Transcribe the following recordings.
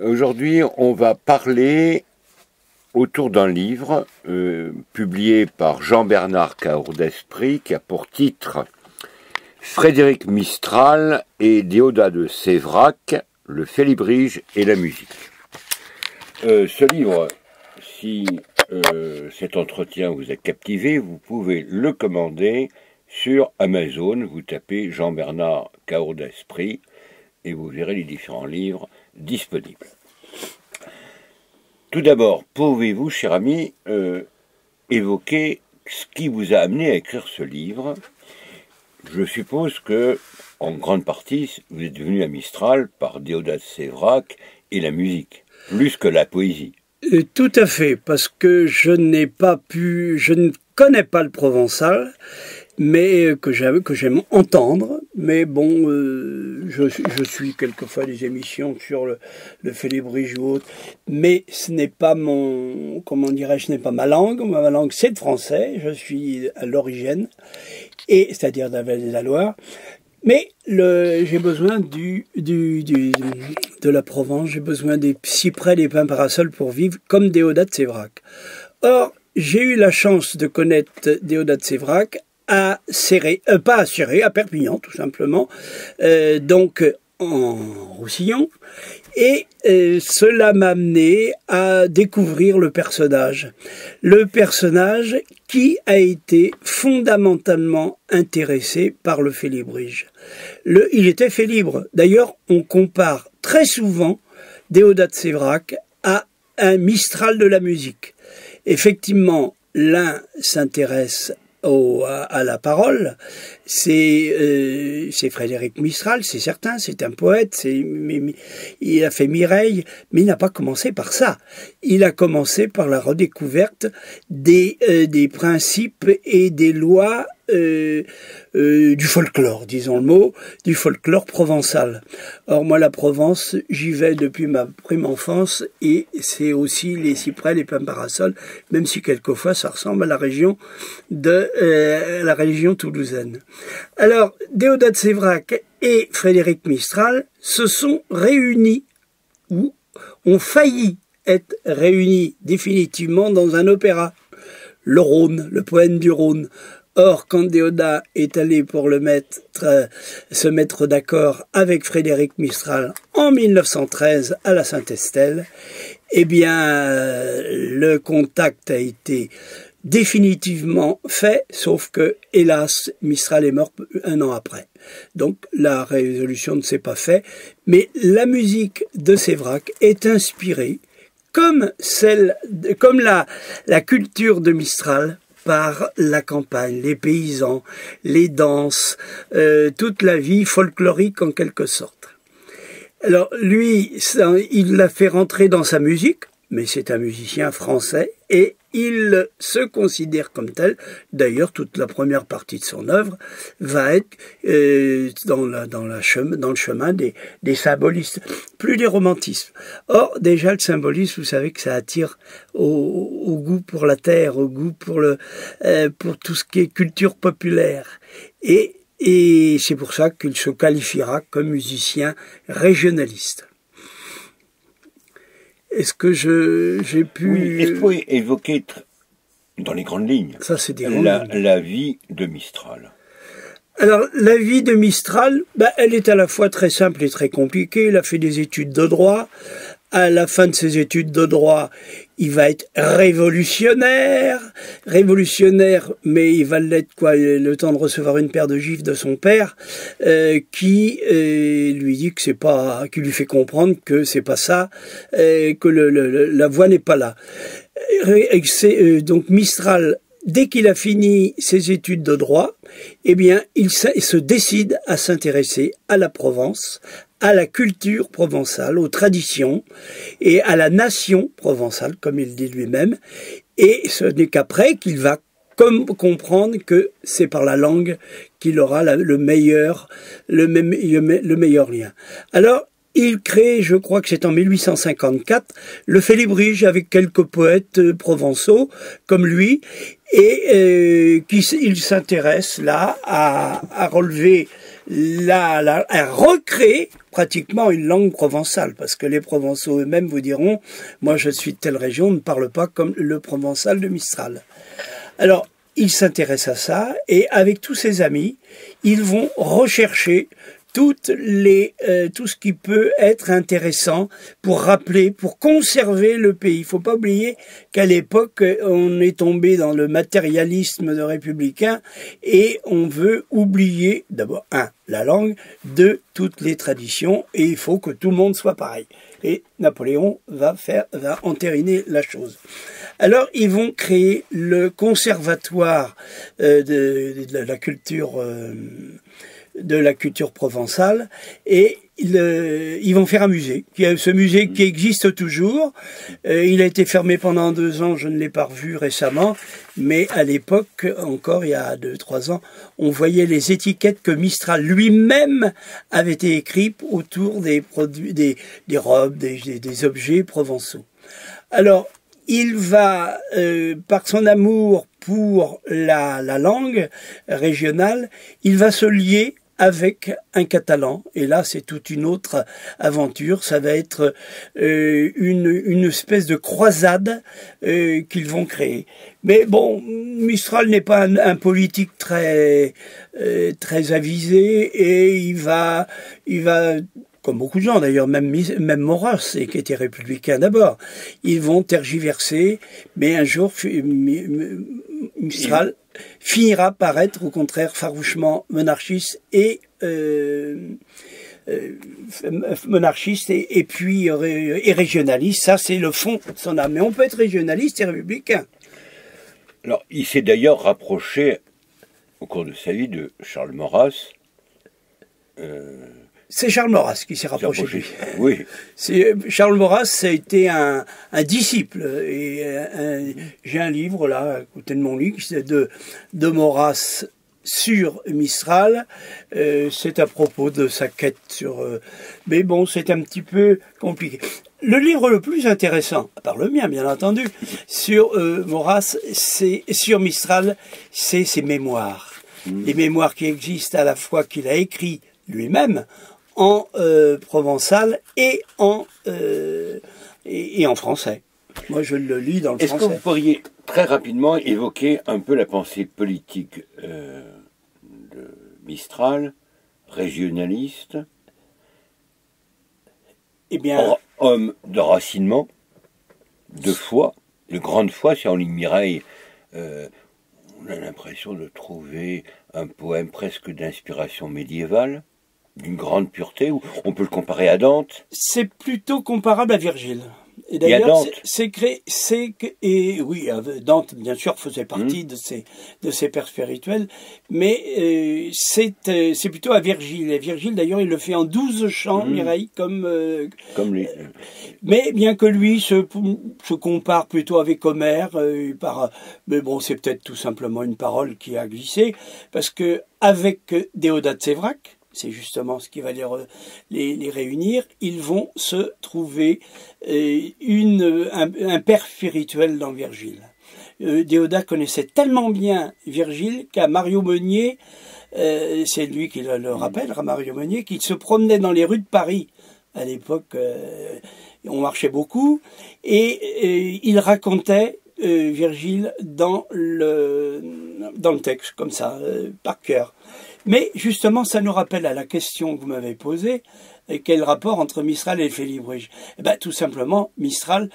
Aujourd'hui, on va parler autour d'un livre publié par Jean-Bernard Cahour d'Esprit qui a pour titre Frédéric Mistral et Déodat de Séverac, le félibrige et la musique. Ce livre, si cet entretien vous a captivé, vous pouvez le commander sur Amazon. Vous tapez Jean-Bernard Cahour d'Esprit et vous verrez les différents livres disponibles. Tout d'abord, pouvez-vous, cher ami, évoquer ce qui vous a amené à écrire ce livre? Je suppose que, en grande partie, vous êtes venu à Mistral par Déodat de Séverac et la musique, plus que la poésie. Tout à fait, parce que je ne connais pas le provençal, mais que j'aime entendre. Mais bon, je suis quelquefois des émissions sur le félibrige ou autre, mais ce n'est pas ce n'est pas ma langue. Ma langue, c'est le français. Je suis à l'origine, c'est-à-dire de la vallée de la Loire. Mais j'ai besoin de la Provence, j'ai besoin des cyprès, des pins parasols pour vivre comme Déodat de Séverac. Or, j'ai eu la chance de connaître Déodat de Séverac à Perpignan, tout simplement, donc en Roussillon. Et cela m'a amené à découvrir le personnage qui a été fondamentalement intéressé par le félibrige. Il était félibre. D'ailleurs, on compare très souvent Déodat de Séverac à un Mistral de la musique. Effectivement, l'un s'intéresse à la parole, c'est Frédéric Mistral, c'est certain, c'est un poète, il a fait Mireille, mais il n'a pas commencé par ça. Il a commencé par la redécouverte des principes et des lois du folklore, disons le mot, du folklore provençal. Or moi, la Provence, j'y vais depuis ma prime enfance, et c'est aussi les cyprès, les pins parasols, même si quelquefois ça ressemble à la région toulousaine. Alors, Déodat de Séverac et Frédéric Mistral se sont réunis, ou ont failli être réunis définitivement dans un opéra, le Rhône, le poème du Rhône. Or, quand Déodat est allé pour se mettre d'accord avec Frédéric Mistral en 1913 à la Saint-Estelle, eh bien, le contact a été définitivement fait, sauf que, hélas, Mistral est mort un an après. Donc, la résolution ne s'est pas faite, mais la musique de Séverac est inspirée, comme la culture de Mistral, par la campagne, les paysans, les danses, toute la vie folklorique en quelque sorte. Alors lui, il l'a fait rentrer dans sa musique, mais c'est un musicien français et il se considère comme tel. D'ailleurs, toute la première partie de son œuvre va être dans le chemin des symbolistes, plus des romantismes. Or, déjà, le symbolisme, vous savez que ça attire au goût pour la terre, au goût pour tout ce qui est culture populaire. Et c'est pour ça qu'il se qualifiera comme musicien régionaliste. Est-ce que j'ai pu... Oui, est-ce que vous pouvez évoquer dans les grandes lignes ça, c'est la vie de Mistral? Alors, la vie de Mistral, elle est à la fois très simple et très compliquée. Il a fait des études de droit. À la fin de ses études de droit, il va être révolutionnaire, mais il va l'être le temps de recevoir une paire de gifles de son père, qui lui dit que qui lui fait comprendre que c'est pas ça, que la voie n'est pas là. Donc Mistral, dès qu'il a fini ses études de droit, eh bien, il se décide à s'intéresser à la Provence, à la culture provençale, aux traditions et à la nation provençale, comme il dit lui-même. Et ce n'est qu'après qu'il va comprendre que c'est par la langue qu'il aura le meilleur lien. Alors, il crée, je crois que c'est en 1854, le félibrige avec quelques poètes provençaux comme lui, et il s'intéresse là à relever a recréé pratiquement une langue provençale, parce que les Provençaux eux-mêmes vous diront, moi je suis de telle région, on ne parle pas comme le provençal de Mistral. Alors, il s'intéresse à ça, et avec tous ses amis, ils vont rechercher tout ce qui peut être intéressant pour rappeler, pour conserver le pays. Il ne faut pas oublier qu'à l'époque, on est tombé dans le matérialisme de républicain et on veut oublier, d'abord, la langue, deux, toutes les traditions, et il faut que tout le monde soit pareil. Et Napoléon va entériner la chose. Alors, ils vont créer le conservatoire de la culture provençale, et ils vont faire un musée. Ce musée qui existe toujours. Il a été fermé pendant 2 ans, je ne l'ai pas revu récemment, mais à l'époque, encore il y a 2-3 ans, on voyait les étiquettes que Mistral lui-même avait écrites autour des produits, des robes, des objets provençaux. Alors, il va, par son amour pour la langue régionale, il va se lier avec un Catalan, et là c'est toute une autre aventure. Ça va être une espèce de croisade qu'ils vont créer. Mais bon, Mistral n'est pas un politique très avisé, et il va comme beaucoup de gens d'ailleurs, même Maurras, qui était républicain d'abord, ils vont tergiverser, mais un jour Mistral finira par être au contraire farouchement monarchiste et puis régionaliste. Ça, c'est le fond de son âme. Mais on peut être régionaliste et républicain. Alors, il s'est d'ailleurs rapproché au cours de sa vie de Charles Maurras. C'est Charles Maurras qui s'est rapproché de lui. Oui. Charles Maurras, ça a été un disciple. Et j'ai un livre là, à côté de mon lit, de Maurras sur Mistral. C'est à propos de sa quête sur... mais bon, c'est un petit peu compliqué. Le livre le plus intéressant, à part le mien bien entendu, sur Maurras, sur Mistral, c'est ses mémoires. Les mémoires qui existent à la fois qu'il a écrit lui-même, en provençal et en français. Moi, je le lis dans le français. Est-ce que vous pourriez très rapidement évoquer un peu la pensée politique de Mistral, régionaliste, homme de racinement, de foi, de grande foi, c'est en ligne Mireille, on a l'impression de trouver un poème presque d'inspiration médiévale, d'une grande pureté, ou on peut le comparer à Dante. C'est plutôt comparable à Virgile. Et d'ailleurs, Dante, bien sûr, faisait partie de ses pères spirituels, mais c'est plutôt à Virgile. Et Virgile, d'ailleurs, il le fait en 12 chants, Mireille, comme lui. Mais bien que lui se compare plutôt avec Homère, mais bon, c'est peut-être tout simplement une parole qui a glissé, parce que avec Déodat Séverac, c'est justement ce qui va les réunir, ils vont se trouver un père spirituel dans Virgile. Déodat connaissait tellement bien Virgile qu'à Mario Meunier, c'est lui qui le rappelle, Mario Meunier, qui se promenait dans les rues de Paris. À l'époque, on marchait beaucoup, et il racontait Virgile dans le texte, comme ça, par cœur. Mais justement, ça nous rappelle à la question que vous m'avez posée, quel rapport entre Mistral et le Félibrige ? Eh bien, tout simplement, Mistral,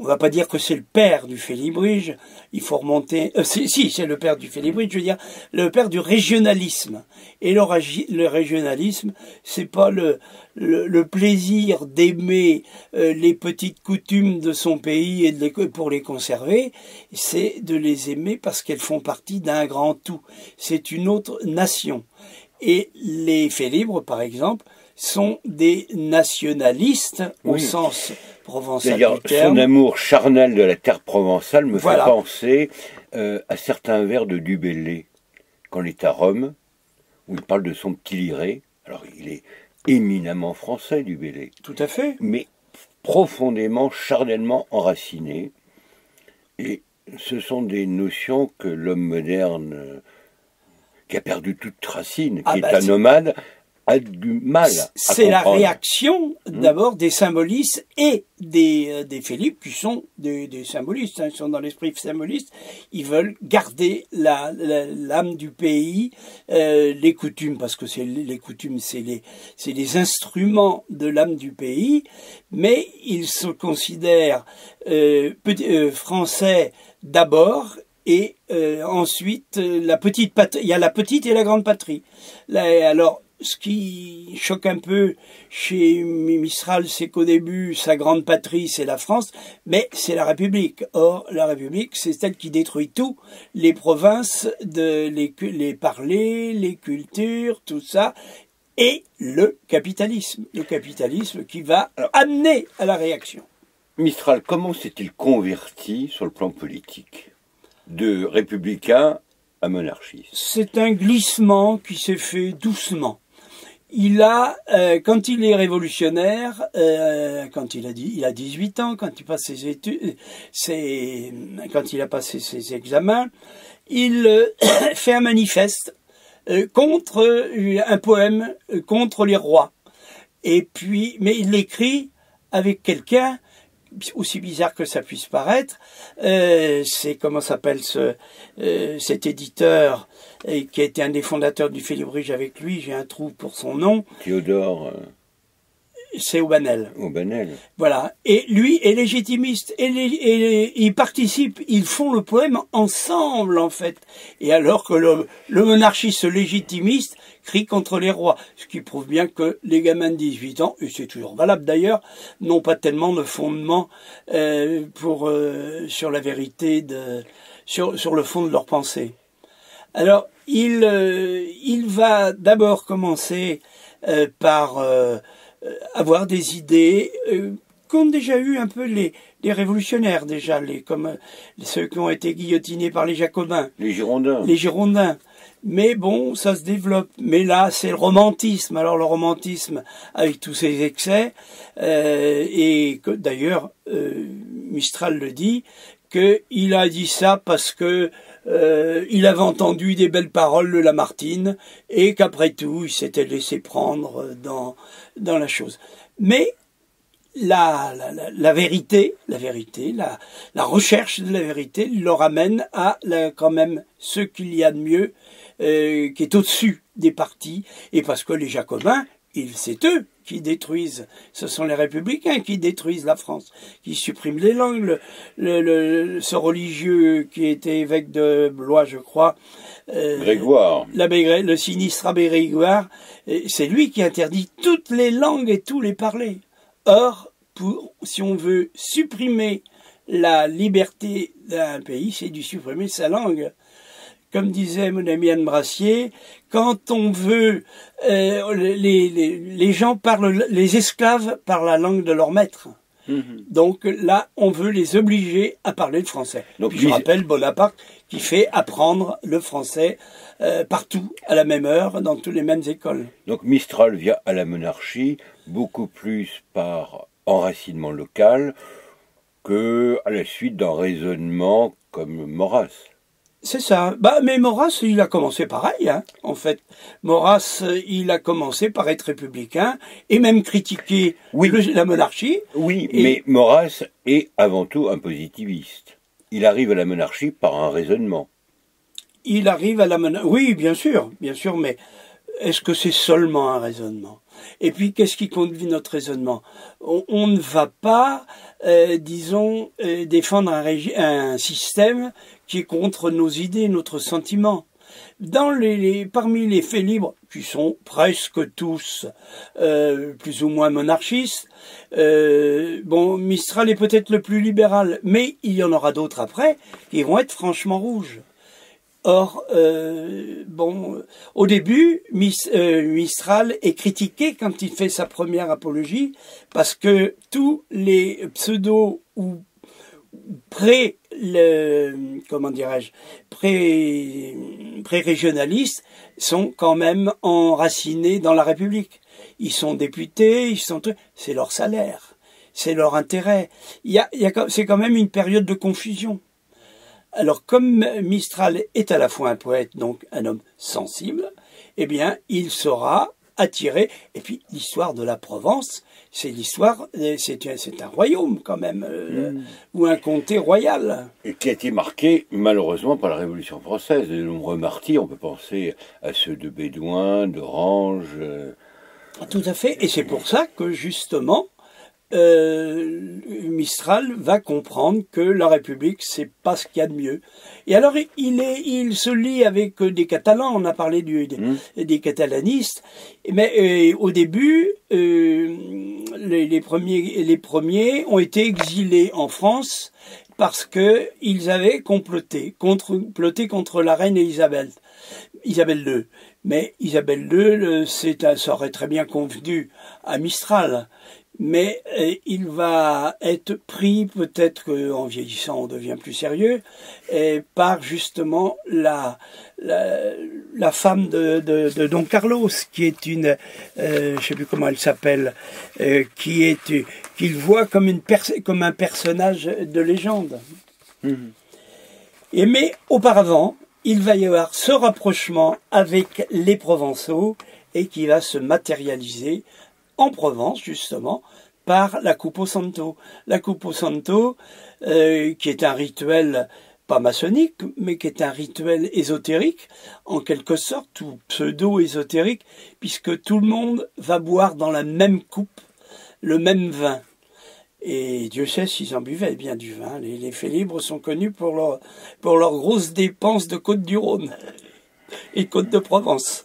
on ne va pas dire que c'est le père du Félibrige, il faut remonter... si, c'est le père du Félibrige, je veux dire, le père du régionalisme. Et le régionalisme, c'est pas le plaisir d'aimer les petites coutumes de son pays et pour les conserver, c'est de les aimer parce qu'elles font partie d'un grand tout. C'est une autre nation. Et les Félibres, par exemple, sont des nationalistes au sens provençal du terme. Son amour charnel de la terre provençale me fait penser à certains vers de Du Bellay, quand il est à Rome, où il parle de son petit Liré. Alors, il est éminemment français, Du Bellay. Tout à fait. Mais profondément, charnellement enraciné. Et ce sont des notions que l'homme moderne, qui a perdu toute racine, qui est un nomade, a du mal à C'est la comprendre. réaction d'abord des symbolistes et des Philippe qui sont des symbolistes, hein, ils sont dans l'esprit symboliste. Ils veulent garder l'âme du pays, les coutumes, parce que les coutumes, c'est les instruments de l'âme du pays, mais ils se considèrent français d'abord. Et ensuite, il y a la petite et la grande patrie. Alors, ce qui choque un peu chez Mistral, c'est qu'au début, sa grande patrie, c'est la France, mais c'est la République. Or, la République, c'est celle qui détruit tout, les provinces, les parlers, les cultures, tout ça, et le capitalisme. Le capitalisme qui va amener à la réaction. Mistral, comment s'est-il converti sur le plan politique? De républicain à monarchiste. C'est un glissement qui s'est fait doucement. Quand il est révolutionnaire, il a 18 ans, quand il passe ses études, quand il a passé ses examens, il fait un manifeste contre un poème contre les rois. Et puis, mais il l'écrit avec quelqu'un, aussi bizarre que ça puisse paraître, c'est comment s'appelle cet éditeur qui a été un des fondateurs du Félibrige avec lui, j'ai un trou pour son nom. Théodore. C'est Aubanel. Aubanel. Voilà. Et lui est légitimiste. Et ils participent, ils font le poème ensemble, en fait. Et alors que le monarchiste légitimiste crie contre les rois. Ce qui prouve bien que les gamins de 18 ans, et c'est toujours valable d'ailleurs, n'ont pas tellement de fondement sur la vérité, sur le fond de leur pensée. Alors, il va d'abord commencer par avoir des idées qu'ont déjà eu un peu les révolutionnaires, déjà, comme ceux qui ont été guillotinés par les Jacobins. Les Girondins. Les Girondins. Mais bon, ça se développe. Mais là, c'est le romantisme. Alors le romantisme, avec tous ses excès, et que d'ailleurs, Mistral le dit, qu'il a dit ça parce que il avait entendu des belles paroles de Lamartine et qu'après tout, il s'était laissé prendre dans la chose. Mais la vérité, la recherche de la vérité le ramène à quand même ce qu'il y a de mieux, qui est au-dessus des partis, et parce que les Jacobins, c'est eux qui détruisent, ce sont les républicains qui détruisent la France, qui suppriment les langues. Ce religieux qui était évêque de Blois, je crois, Grégoire, le sinistre abbé Grégoire, c'est lui qui interdit toutes les langues et tous les parlers. Or, si on veut supprimer la liberté d'un pays, c'est de supprimer sa langue. Comme disait mon ami Anne Brassier, quand on veut, les gens parlent, les esclaves parlent la langue de leur maître. Donc là, on veut les obliger à parler le français. Donc, puis je rappelle Bonaparte qui fait apprendre le français partout, à la même heure, dans toutes les mêmes écoles. Donc Mistral vient à la monarchie beaucoup plus par enracinement local que à la suite d'un raisonnement comme Maurras. C'est ça. Mais Maurras, il a commencé pareil, hein, en fait. Maurras, il a commencé par être républicain et même critiquer la monarchie. Oui, mais Maurras est avant tout un positiviste. Il arrive à la monarchie par un raisonnement. Il arrive à la monarchie. Oui, bien sûr, mais est-ce que c'est seulement un raisonnement? Et puis, qu'est-ce qui conduit notre raisonnement? On ne va pas, défendre un système qui est contre nos idées, notre sentiment. Parmi les faits libres, qui sont presque tous plus ou moins monarchistes, Mistral est peut-être le plus libéral, mais il y en aura d'autres après qui vont être franchement rouges. Or, au début, Mistral est critiqué quand il fait sa première apologie, parce que tous les pseudo ou pré-régionalistes sont quand même enracinés dans la République. Ils sont députés, c'est leur salaire, c'est leur intérêt. C'est quand même une période de confusion. Alors, comme Mistral est à la fois un poète, donc un homme sensible, eh bien, il saura attiré. Et puis l'histoire de la Provence, c'est l'histoire, c'est un royaume quand même, ou un comté royal. Et qui a été marqué malheureusement par la Révolution française. De nombreux martyrs, on peut penser à ceux de Bédouin, d'Orange. Tout à fait, et c'est pour ça que justement, Mistral va comprendre que la République, c'est pas ce qu'il y a de mieux. Et alors, il se lie avec des Catalans, on a parlé des catalanistes, mais au début, les premiers ont été exilés en France parce que ils avaient comploté contre la reine Isabelle II. Mais Isabelle II, ça aurait très bien convenu à Mistral. Mais il va être pris, peut-être qu'en vieillissant on devient plus sérieux, par justement la femme de Don Carlos, qui est une, je sais plus comment elle s'appelle, qu'il voit comme un personnage de légende. Mais auparavant, il va y avoir ce rapprochement avec les Provençaux et qui va se matérialiser en Provence, justement, par la Coupe au Santo. La Coupe au Santo, qui est un rituel, pas maçonnique, mais qui est un rituel ésotérique, en quelque sorte, ou pseudo-ésotérique, puisque tout le monde va boire dans la même coupe le même vin. Et Dieu sait s'ils en buvaient bien du vin. Les Félibres sont connus pour leurs grosses dépenses de Côte-du-Rhône et Côte-de-Provence.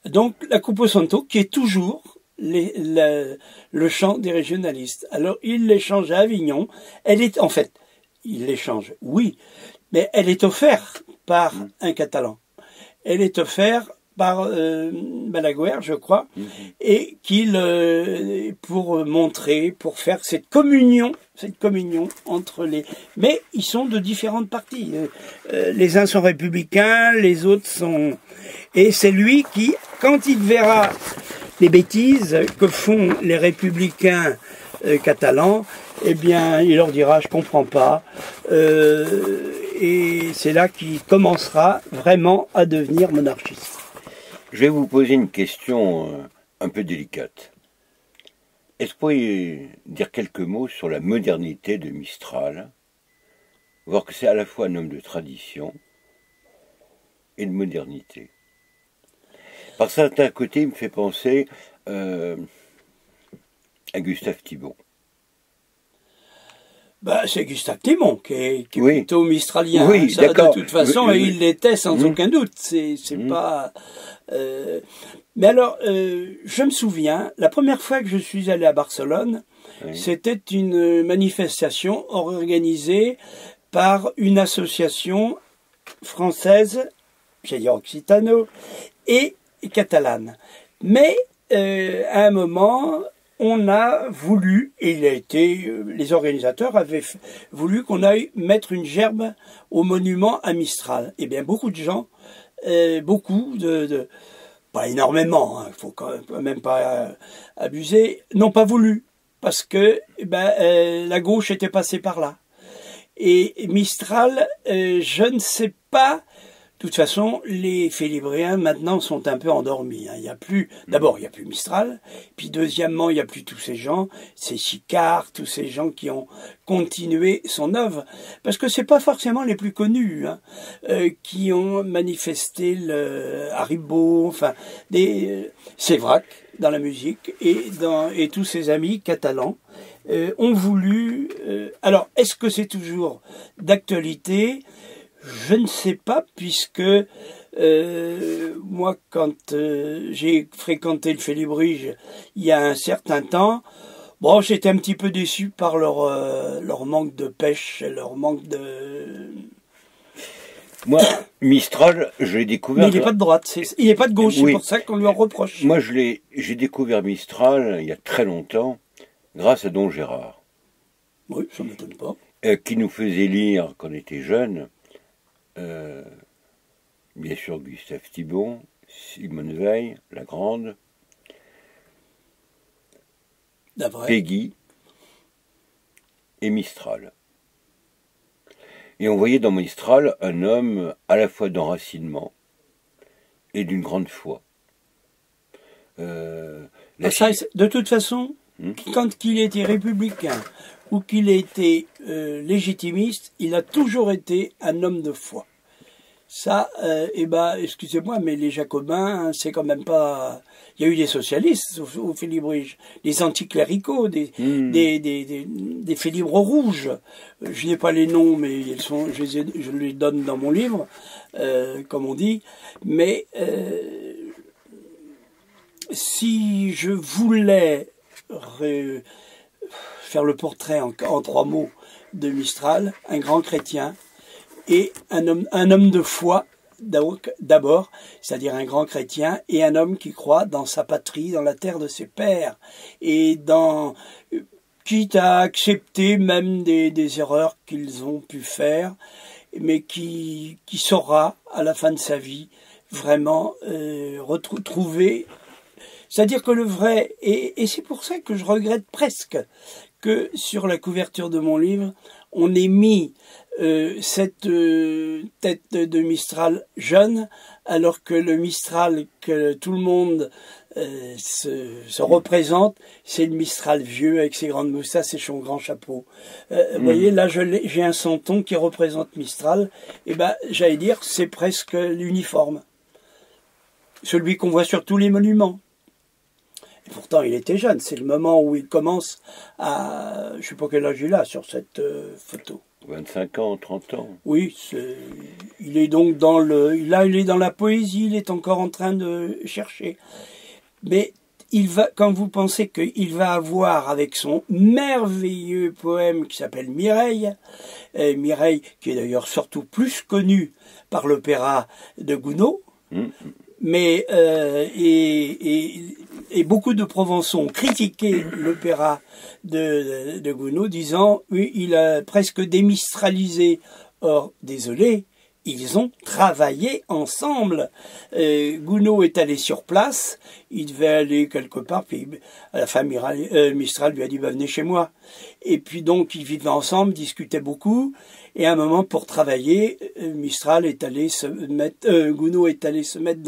Donc la Coupe au Santo, qui est toujours le chant des régionalistes. Alors il l'échange à Avignon. Il l'échange, oui, mais elle est offerte par un Catalan. Elle est offerte par Balaguer, je crois, et pour faire cette communion entre les. Mais ils sont de différentes parties. Les uns sont républicains, les autres sont. Et c'est lui qui, quand il verra les bêtises que font les républicains catalans, eh bien, il leur dira, je comprends pas. Et c'est là qu'il commencera vraiment à devenir monarchiste. Je vais vous poser une question un peu délicate. Est-ce que vous pourriez dire quelques mots sur la modernité de Mistral, voir que c'est à la fois un homme de tradition et de modernité? Par certains côtés, il me fait penser à Gustave Thibon. C'est Gustave Thibon qui est plutôt mistralien. Oui, ça, d'accord. De toute façon, et il l'était sans aucun doute. C'est pas. Mais alors, je me souviens, la première fois que je suis allé à Barcelone, c'était une manifestation organisée par une association française, j'allais dire occitano, et catalane. Mais à un moment, on a voulu, et les organisateurs avaient voulu qu'on aille mettre une gerbe au monument à Mistral. Eh bien, beaucoup de gens, pas énormément, il faut quand même pas abuser, n'ont pas voulu, parce que la gauche était passée par là. Et Mistral, je ne sais pas. De toute façon, les Félibriens maintenant sont un peu endormis. Il y a plus, d'abord, il n'y a plus Mistral, puis deuxièmement, il n'y a plus tous ces gens, ces Chicard, tous ces gens qui ont continué son œuvre, parce que c'est pas forcément les plus connus, qui ont manifesté Haribo, enfin, Sévrac dans la musique et tous ses amis catalans ont voulu. Alors, est-ce que c'est toujours d'actualité? Je ne sais pas, puisque moi, quand j'ai fréquenté le Félibrige il y a un certain temps, j'étais un petit peu déçu par leur manque de pêche, leur manque de. Moi, Mistral, je l'ai découvert. Mais il n'est pas de droite, il n'est pas de gauche, oui. C'est pour ça qu'on lui en reproche. Moi, j'ai découvert Mistral il y a très longtemps, grâce à Don Gérard. Oui, ça ne m'étonne pas. Qui nous faisait lire quand on était jeunes. Bien sûr Gustave Thibon, Simone Veil, La Grande, Peggy et Mistral. Et on voyait dans Mistral un homme à la fois d'enracinement et d'une grande foi. De toute façon, quand il était républicain ou qu'il était légitimiste, il a toujours été un homme de foi. Ça, excusez-moi, mais les Jacobins, hein, c'est quand même pas... Il y a eu des socialistes au Félibrige, des anticléricaux, des Félibres rouges. Je n'ai pas les noms, mais ils sont, je les donne dans mon livre, comme on dit. Mais si je voulais faire le portrait en 3 mots de Mistral, un grand chrétien, et un homme de foi, d'abord, c'est-à-dire un grand chrétien, et un homme qui croit dans sa patrie, dans la terre de ses pères, et quitte à accepter même des erreurs qu'ils ont pu faire, mais qui saura, à la fin de sa vie, vraiment retrouver... C'est-à-dire que le vrai, et c'est pour ça que je regrette presque que sur la couverture de mon livre, on ait mis cette tête de Mistral jeune, alors que le Mistral que tout le monde se représente, c'est le Mistral vieux avec ses grandes moustaches et son grand chapeau. Vous voyez, là j'ai un santon qui représente Mistral, et j'allais dire, c'est presque l'uniforme. Celui qu'on voit sur tous les monuments. Et pourtant, il était jeune. C'est le moment où il commence à... Je ne sais pas quel âge il a sur cette photo. 25 ans, 30 ans. Oui, il est donc dans là, il est dans la poésie, il est encore en train de chercher. Mais quand vous pensez qu'il va avoir avec son merveilleux poème qui s'appelle Mireille, Mireille qui est d'ailleurs surtout plus connue par l'opéra de Gounod, mais et beaucoup de Provençaux ont critiqué l'opéra de Gounod, disant oui, il a presque démistralisé. Or, désolé, ils ont travaillé ensemble. Gounod est allé sur place, il devait aller quelque part, puis à la fin Mistral lui a dit venez chez moi. Et puis donc ils vivaient ensemble, discutaient beaucoup, et à un moment pour travailler, Gounod est allé se mettre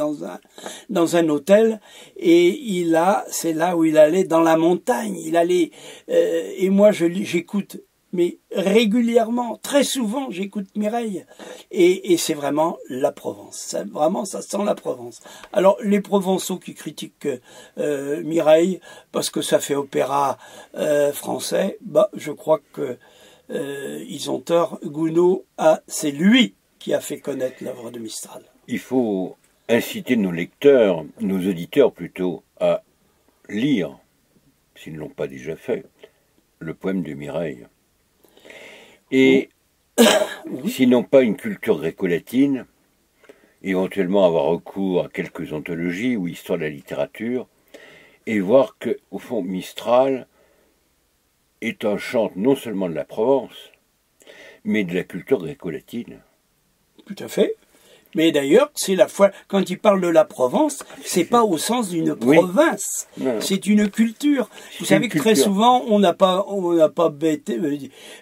dans un hôtel, et c'est là où il allait dans la montagne, il allait et moi j'écoute. Mais régulièrement, très souvent, j'écoute Mireille. Et c'est vraiment la Provence. Ça sent la Provence. Alors, les Provençaux qui critiquent Mireille, parce que ça fait opéra français, je crois que ils ont tort. Gounod, c'est lui qui a fait connaître l'œuvre de Mistral. Il faut inciter nos lecteurs, nos auditeurs plutôt, à lire, s'ils ne l'ont pas déjà fait, le poème de Mireille. Et s'ils n'ont pas une culture gréco-latine, éventuellement avoir recours à quelques anthologies ou histoire de la littérature, et voir que, au fond, Mistral est un chant non seulement de la Provence, mais de la culture gréco-latine. Tout à fait. Mais d'ailleurs, c'est la fois quand il parle de la Provence, c'est pas au sens d'une province, c'est une culture. Vous savez que très souvent, on n'a pas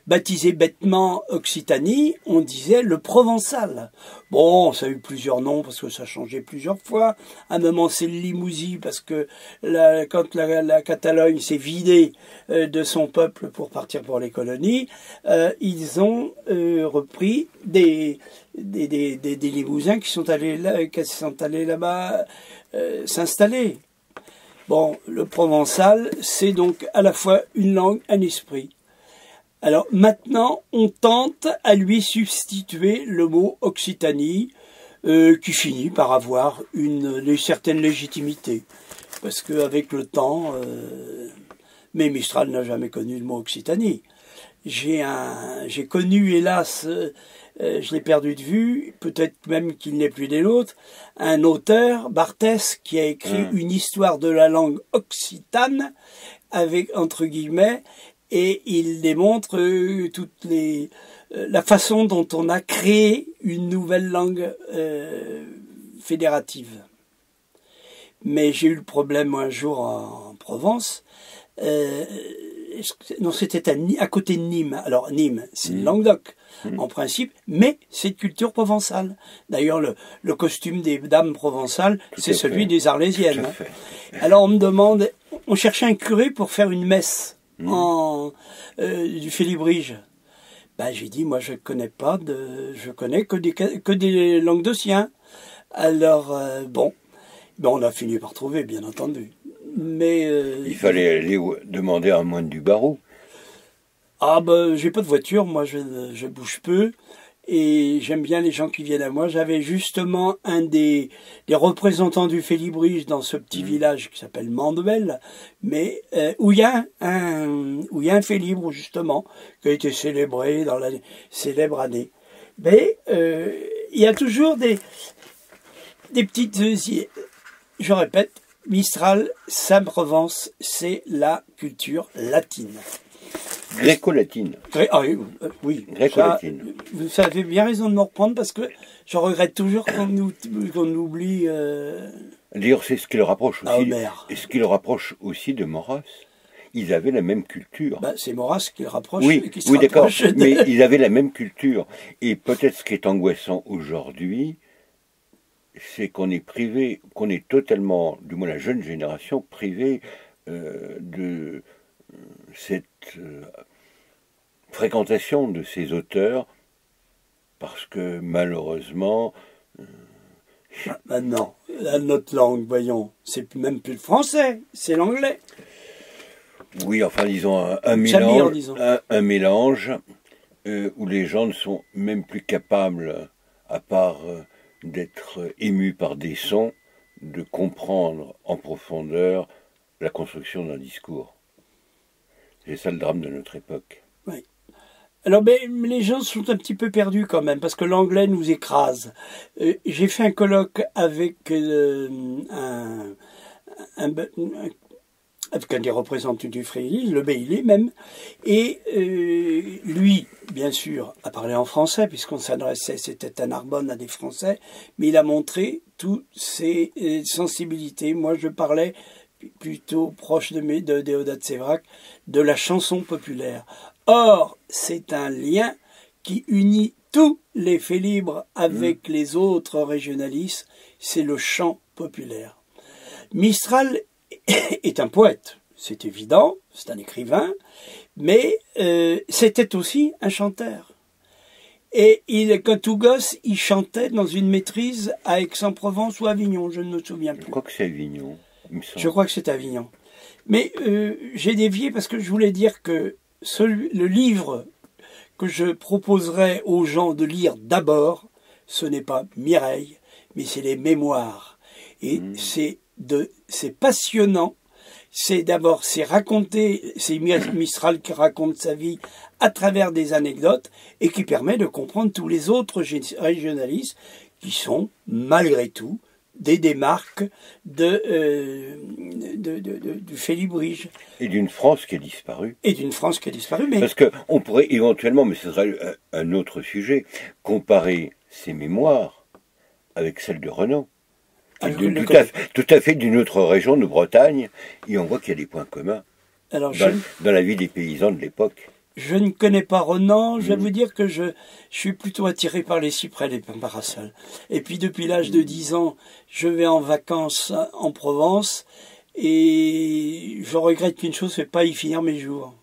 baptisé bêtement Occitanie, on disait le provençal. Bon, ça a eu plusieurs noms parce que ça a changé plusieurs fois. À un moment, c'est le Limousin parce que quand la Catalogne s'est vidée de son peuple pour partir pour les colonies, ils ont repris des Limousins qui sont allés là-bas s'installer. Bon, le provençal, c'est donc à la fois une langue, un esprit. Alors maintenant, on tente à lui substituer le mot Occitanie, qui finit par avoir une certaine légitimité. Parce qu'avec le temps, mais Mistral n'a jamais connu le mot Occitanie. J'ai connu, hélas, je l'ai perdu de vue, peut-être même qu'il n'est plus des nôtres, un auteur, Barthès, qui a écrit une histoire de la langue occitane, avec, entre guillemets, et il démontre la façon dont on a créé une nouvelle langue fédérative. Mais j'ai eu le problème un jour en Provence, non, c'était à côté de Nîmes. Alors Nîmes, c'est le Languedoc en principe, mais c'est de culture provençale. D'ailleurs, le costume des dames provençales, c'est celui des Arlésiennes. Alors on me demande, on cherchait un curé pour faire une messe du Félibrige. Ben, j'ai dit, moi je connais que des Languedociens. Alors bon, on a fini par trouver, bien entendu. Mais il fallait aller demander à un moine du barreau. Ah ben, j'ai pas de voiture, moi je bouge peu et j'aime bien les gens qui viennent à moi. J'avais justement un des représentants du Félibrige dans ce petit village qui s'appelle Mandevel, mais où il y a un Félibre justement qui a été célébré dans la célèbre année. Mais il y a toujours des petites, je répète, Mistral, Saint-Provence, c'est la culture latine. Gréco-latine. Oui. Gréco-latine. Vous avez bien raison de me reprendre parce que je regrette toujours qu'on oublie... D'ailleurs, c'est ce qui le rapproche aussi. Et ce qui le rapproche aussi de Maurras. Ils avaient la même culture. Ben, c'est Maurras qui le rapproche. Oui, d'accord. Mais ils avaient la même culture. Et peut-être ce qui est angoissant aujourd'hui, c'est qu'on est privé, qu'on est totalement, du moins la jeune génération, privée de cette fréquentation de ces auteurs, parce que malheureusement... Maintenant, notre langue, voyons, c'est même plus le français, c'est l'anglais. Oui, enfin, disons, un mélange où les gens ne sont même plus capables, à part... d'être ému par des sons, de comprendre en profondeur la construction d'un discours. C'est ça le drame de notre époque. Oui. Alors, les gens sont un petit peu perdus quand même, parce que l'anglais nous écrase. J'ai fait un colloque avec avec un des représentants du Frédéric, le Bailey même, et lui, bien sûr, a parlé en français, puisqu'on s'adressait, c'était à Narbonne, à des Français, mais il a montré toutes ses sensibilités. Moi, je parlais plutôt proche de Déodat Sévrac, de la chanson populaire. Or, c'est un lien qui unit tous les Félibres avec les autres régionalistes, c'est le chant populaire. Mistral est un poète, c'est évident, c'est un écrivain, mais c'était aussi un chanteur. Et quand tout gosse, il chantait dans une maîtrise à Aix-en-Provence ou Avignon, je ne me souviens plus. Je crois que c'est Avignon. Je crois que c'est Avignon. Mais j'ai dévié parce que je voulais dire que le livre que je proposerais aux gens de lire d'abord, ce n'est pas Mireille, mais c'est les mémoires. Et c'est passionnant. C'est raconter, c'est Mistral qui raconte sa vie à travers des anecdotes et qui permet de comprendre tous les autres régionalistes qui sont, malgré tout, des démarques du Félibrige. Et d'une France qui a disparu. Mais... Parce qu'on pourrait éventuellement, mais ce serait un autre sujet, comparer ses mémoires avec celles de Renan. Tout à fait d'une autre région de Bretagne, et on voit qu'il y a des points communs dans la vie des paysans de l'époque. Je ne connais pas Renan, je vais vous dire que je suis plutôt attiré par les cyprès, les parasols. Et puis depuis l'âge de 10 ans, je vais en vacances en Provence, et je regrette qu'une chose, c'est pas y finir mes jours.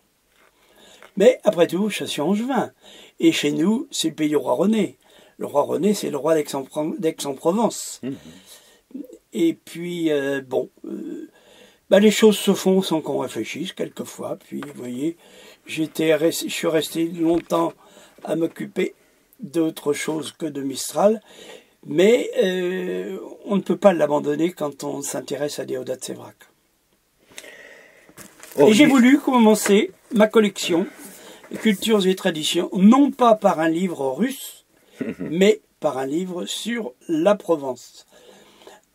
Mais après tout, je suis angevin, et chez nous, c'est le pays du roi René. Le roi René, c'est le roi d'Aix-en-Provence. Et puis, les choses se font sans qu'on réfléchisse quelquefois. Puis, vous voyez, je suis resté longtemps à m'occuper d'autre chose que de Mistral. Mais on ne peut pas l'abandonner quand on s'intéresse à Déodat Sévrac. Et j'ai voulu commencer ma collection Cultures et Traditions, non pas par un livre russe, mais par un livre sur la Provence.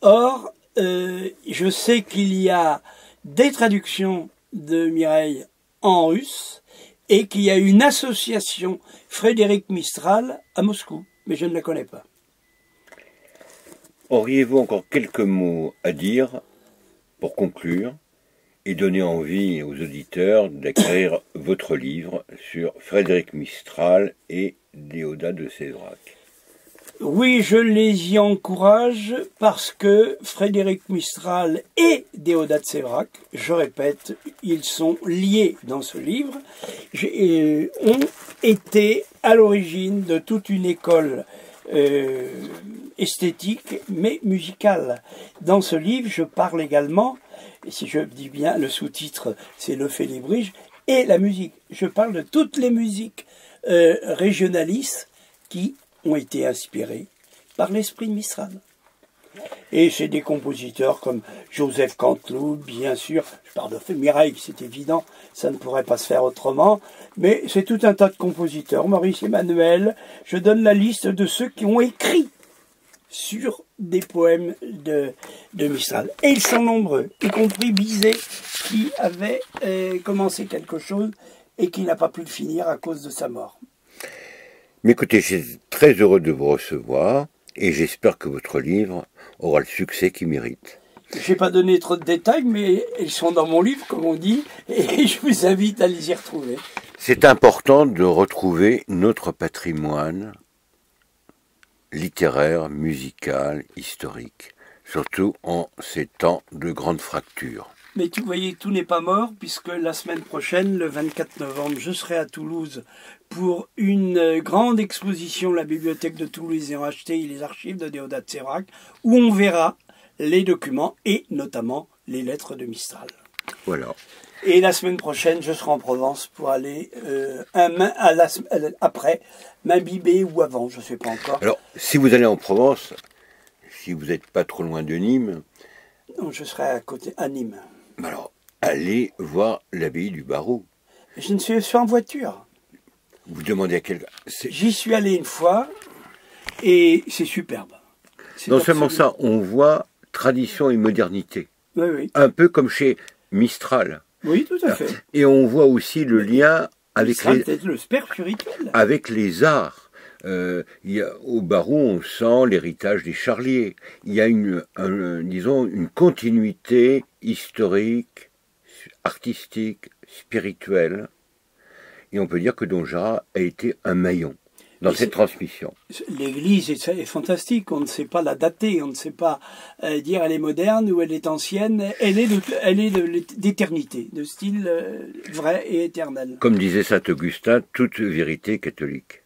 Or, je sais qu'il y a des traductions de Mireille en russe et qu'il y a une association Frédéric Mistral à Moscou, mais je ne la connais pas. Auriez-vous encore quelques mots à dire pour conclure et donner envie aux auditeurs d'acquérir votre livre sur Frédéric Mistral et Déodat de Séverac. Oui, je les y encourage parce que Frédéric Mistral et Déodat de Séverac, je répète, ils sont liés dans ce livre, ont été à l'origine de toute une école esthétique, mais musicale. Dans ce livre, je parle également, et si je dis bien, le sous-titre, c'est le Félibrige, et la musique. Je parle de toutes les musiques régionalistes qui ont été inspirées par l'esprit de Mistral. Et c'est des compositeurs comme Joseph Canteloup, bien sûr. Je parle de Fémirail, c'est évident, ça ne pourrait pas se faire autrement. Mais c'est tout un tas de compositeurs. Maurice Emmanuel, je donne la liste de ceux qui ont écrit sur des poèmes de Mistral. Et ils sont nombreux, y compris Bizet, qui avait commencé quelque chose et qui n'a pas pu le finir à cause de sa mort. Mais écoutez, je suis très heureux de vous recevoir et j'espère que votre livre aura le succès qu'il mérite. Je n'ai pas donné trop de détails, mais ils sont dans mon livre, comme on dit, et je vous invite à les y retrouver. C'est important de retrouver notre patrimoine littéraire, musical, historique, surtout en ces temps de grandes fractures. Mais vous voyez, tout n'est pas mort, puisque la semaine prochaine, le 24 novembre, je serai à Toulouse pour une grande exposition, la bibliothèque de Toulouse et racheté les archives de Déodat de Séverac, où on verra les documents et notamment les lettres de Mistral. Voilà. Et la semaine prochaine, je serai en Provence pour aller après, m'imbiber ou avant, je ne sais pas encore. Alors, si vous allez en Provence, si vous n'êtes pas trop loin de Nîmes... Non, je serai à côté, à Nîmes. Alors, allez voir l'abbaye du Barreau. Je ne suis en voiture. Vous demandez à quelqu'un... J'y suis allé une fois et c'est superbe. Non seulement ça, on voit tradition et modernité. Oui, oui. Un peu comme chez Mistral. Oui, tout à fait. Et on voit aussi le lien avec avec les arts. Au Barreau, on sent l'héritage des Charliers. Il y a disons, une continuité historique, artistique, spirituelle. Et on peut dire que Dongeras a été un maillon dans cette transmission. L'église est fantastique, on ne sait pas la dater, on ne sait pas dire elle est moderne ou elle est ancienne, elle est d'éternité, de style vrai et éternel. Comme disait saint Augustin, toute vérité catholique.